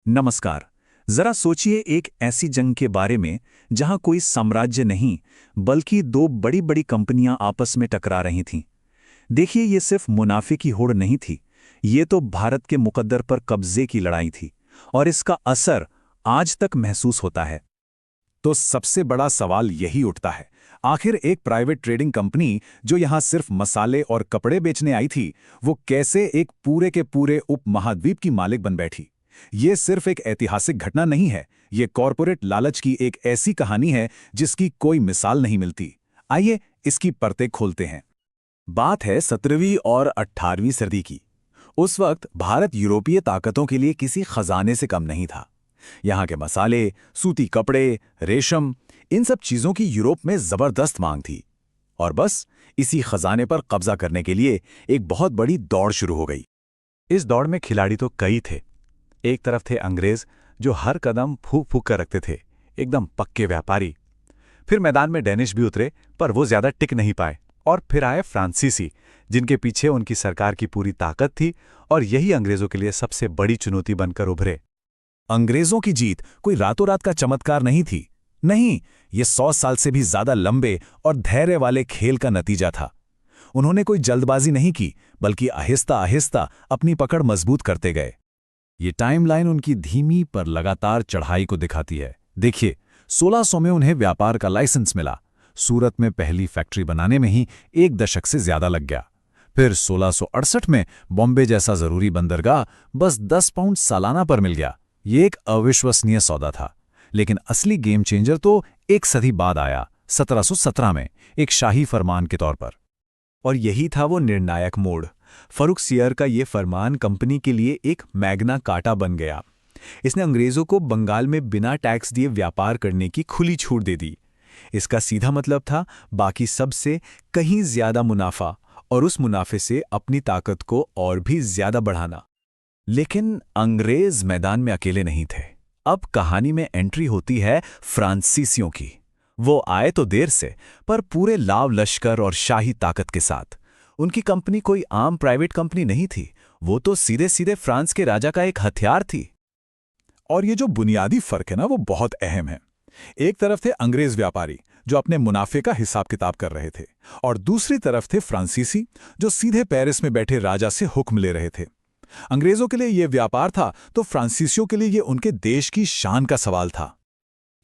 नमस्कार। जरा सोचिए एक ऐसी जंग के बारे में जहां कोई साम्राज्य नहीं बल्कि दो बड़ी बड़ी कंपनियां आपस में टकरा रही थीं। देखिए, ये सिर्फ मुनाफे की होड़ नहीं थी, ये तो भारत के मुकद्दर पर कब्जे की लड़ाई थी और इसका असर आज तक महसूस होता है। तो सबसे बड़ा सवाल यही उठता है, आखिर एक प्राइवेट ट्रेडिंग कंपनी जो यहां सिर्फ मसाले और कपड़े बेचने आई थी, वो कैसे एक पूरे के पूरे उपमहाद्वीप की मालिक बन बैठी। ये सिर्फ एक ऐतिहासिक घटना नहीं है, ये कॉरपोरेट लालच की एक ऐसी कहानी है जिसकी कोई मिसाल नहीं मिलती। आइए इसकी परतें खोलते हैं। बात है 17वीं और 18वीं सदी की। उस वक्त भारत यूरोपीय ताकतों के लिए किसी खजाने से कम नहीं था। यहाँ के मसाले, सूती कपड़े, रेशम, इन सब चीजों की यूरोप में जबरदस्त मांग थी। और बस इसी खजाने पर कब्जा करने के लिए एक बहुत बड़ी दौड़ शुरू हो गई। इस दौड़ में खिलाड़ी तो कई थे। एक तरफ थे अंग्रेज जो हर कदम फूक फूक कर रखते थे, एकदम पक्के व्यापारी। फिर मैदान में डेनिश भी उतरे, पर वो ज्यादा टिक नहीं पाए। और फिर आए फ्रांसीसी, जिनके पीछे उनकी सरकार की पूरी ताकत थी और यही अंग्रेजों के लिए सबसे बड़ी चुनौती बनकर उभरे। अंग्रेजों की जीत कोई रातों रात का चमत्कार नहीं थी। नहीं, ये 100 साल से भी ज्यादा लंबे और धैर्य वाले खेल का नतीजा था। उन्होंने कोई जल्दबाजी नहीं की, बल्कि आहिस्ता आहिस्ता अपनी पकड़ मजबूत करते गए। ये टाइमलाइन उनकी धीमी पर लगातार चढ़ाई को दिखाती है। देखिए, 1600 में उन्हें व्यापार का लाइसेंस मिला। सूरत में पहली फैक्ट्री बनाने में ही 1 दशक से ज्यादा लग गया। फिर 1668 में बॉम्बे जैसा जरूरी बंदरगाह बस 10 पाउंड सालाना पर मिल गया। ये एक अविश्वसनीय सौदा था। लेकिन असली गेम चेंजर तो एक सदी बाद आया, 1717 में, एक शाही फरमान के तौर पर। और यही था वो निर्णायक मोड़। फर्रुखसियर का ये फरमान कंपनी के लिए एक मैग्ना कार्टा बन गया। इसने अंग्रेजों को बंगाल में बिना टैक्स दिए व्यापार करने की खुली छूट दे दी। इसका सीधा मतलब था बाकी सबसे कहीं ज्यादा मुनाफा, और उस मुनाफे से अपनी ताकत को और भी ज्यादा बढ़ाना। लेकिन अंग्रेज मैदान में अकेले नहीं थे। अब कहानी में एंट्री होती है फ्रांसीसियों की। वो आए तो देर से, पर पूरे लाव लश्कर और शाही ताकत के साथ। उनकी कंपनी कोई आम प्राइवेट कंपनी नहीं थी, वो तो सीधे सीधे फ्रांस के राजा का एक हथियार थी। और ये जो बुनियादी फर्क है ना, वो बहुत अहम है। एक तरफ थे अंग्रेज व्यापारी जो अपने मुनाफे का हिसाब किताब कर रहे थे, और दूसरी तरफ थे फ्रांसीसी जो सीधे पेरिस में बैठे राजा से हुक्म ले रहे थे। अंग्रेजों के लिए यह व्यापार था, तो फ्रांसीसियों के लिए यह उनके देश की शान का सवाल था।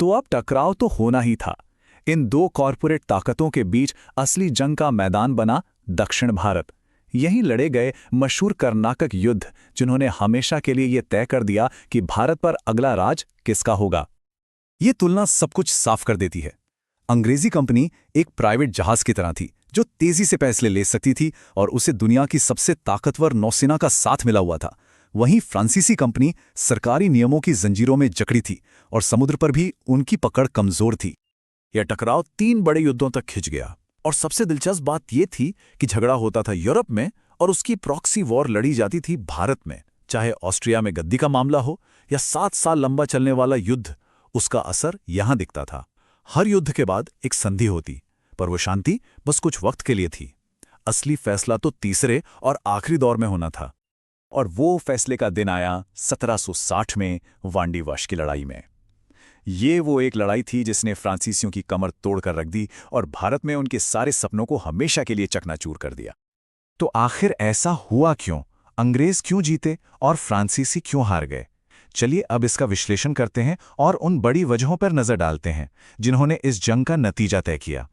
तो अब टकराव तो होना ही था। इन दो कॉरपोरेट ताकतों के बीच असली जंग का मैदान बना दक्षिण भारत। यहीं लड़े गए मशहूर कर्नाटक युद्ध, जिन्होंने हमेशा के लिए यह तय कर दिया कि भारत पर अगला राज किसका होगा। ये तुलना सब कुछ साफ कर देती है। अंग्रेजी कंपनी एक प्राइवेट जहाज की तरह थी, जो तेजी से फैसले ले सकती थी, और उसे दुनिया की सबसे ताकतवर नौसेना का साथ मिला हुआ था। वहीं फ्रांसीसी कंपनी सरकारी नियमों की जंजीरों में जकड़ी थी, और समुद्र पर भी उनकी पकड़ कमजोर थी। यह टकराव 3 बड़े युद्धों तक खिंच गया, और सबसे दिलचस्प बात यह थी कि झगड़ा होता था यूरोप में, और उसकी प्रॉक्सी वॉर लड़ी जाती थी भारत में। चाहे ऑस्ट्रिया में गद्दी का मामला हो या 7 साल लंबा चलने वाला युद्ध, उसका असर यहां दिखता था। हर युद्ध के बाद एक संधि होती, पर वो शांति बस कुछ वक्त के लिए थी। असली फैसला तो तीसरे और आखिरी दौर में होना था। और वो फैसले का दिन आया 1760 में, वांडीवाश की लड़ाई में। ये वो एक लड़ाई थी जिसने फ्रांसीसियों की कमर तोड़कर रख दी और भारत में उनके सारे सपनों को हमेशा के लिए चकनाचूर कर दिया। तो आखिर ऐसा हुआ क्यों? अंग्रेज क्यों जीते और फ्रांसीसी क्यों हार गए? चलिए अब इसका विश्लेषण करते हैं और उन बड़ी वजहों पर नजर डालते हैं जिन्होंने इस जंग का नतीजा तय किया।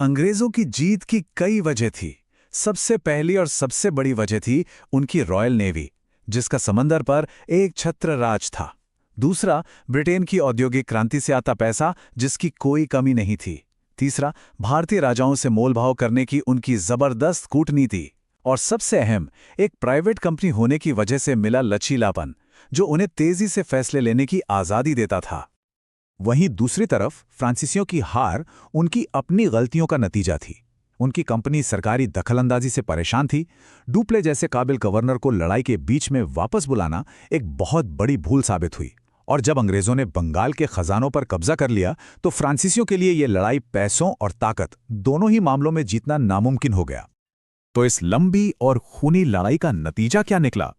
अंग्रेजों की जीत की कई वजह थी। सबसे पहली और सबसे बड़ी वजह थी उनकी रॉयल नेवी, जिसका समंदर पर एक छत्र राज था। दूसरा, ब्रिटेन की औद्योगिक क्रांति से आता पैसा, जिसकी कोई कमी नहीं थी। तीसरा, भारतीय राजाओं से मोलभाव करने की उनकी जबरदस्त कूटनीति। और सबसे अहम, एक प्राइवेट कंपनी होने की वजह से मिला लचीलापन, जो उन्हें तेजी से फैसले लेने की आज़ादी देता था। वहीं दूसरी तरफ फ्रांसीसियों की हार उनकी अपनी गलतियों का नतीजा थी। उनकी कंपनी सरकारी दखलंदाजी से परेशान थी। डुप्ले जैसे काबिल गवर्नर को लड़ाई के बीच में वापस बुलाना एक बहुत बड़ी भूल साबित हुई। और जब अंग्रेजों ने बंगाल के खजानों पर कब्जा कर लिया, तो फ्रांसीसियों के लिए यह लड़ाई पैसों और ताकत दोनों ही मामलों में जीतना नामुमकिन हो गया। तो इस लंबी और खूनी लड़ाई का नतीजा क्या निकला?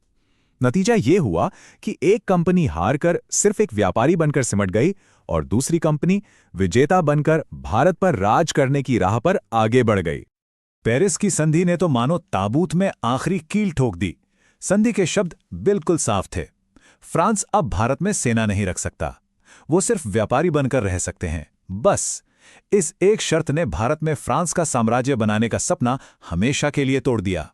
नतीजा ये हुआ कि एक कंपनी हारकर सिर्फ एक व्यापारी बनकर सिमट गई और दूसरी कंपनी विजेता बनकर भारत पर राज करने की राह पर आगे बढ़ गई। पेरिस की संधि ने तो मानो ताबूत में आखिरी कील ठोक दी। संधि के शब्द बिल्कुल साफ थे। फ्रांस अब भारत में सेना नहीं रख सकता, वो सिर्फ व्यापारी बनकर रह सकते हैं, बस। इस एक शर्त ने भारत में फ्रांस का साम्राज्य बनाने का सपना हमेशा के लिए तोड़ दिया।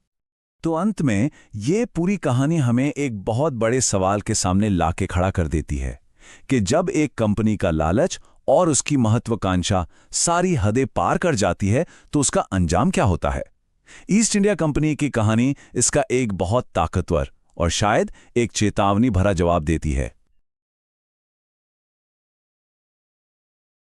तो अंत में ये पूरी कहानी हमें एक बहुत बड़े सवाल के सामने लाके खड़ा कर देती है कि जब एक कंपनी का लालच और उसकी महत्वाकांक्षा सारी हदें पार कर जाती है तो उसका अंजाम क्या होता है। ईस्ट इंडिया कंपनी की कहानी इसका एक बहुत ताकतवर और शायद एक चेतावनी भरा जवाब देती है।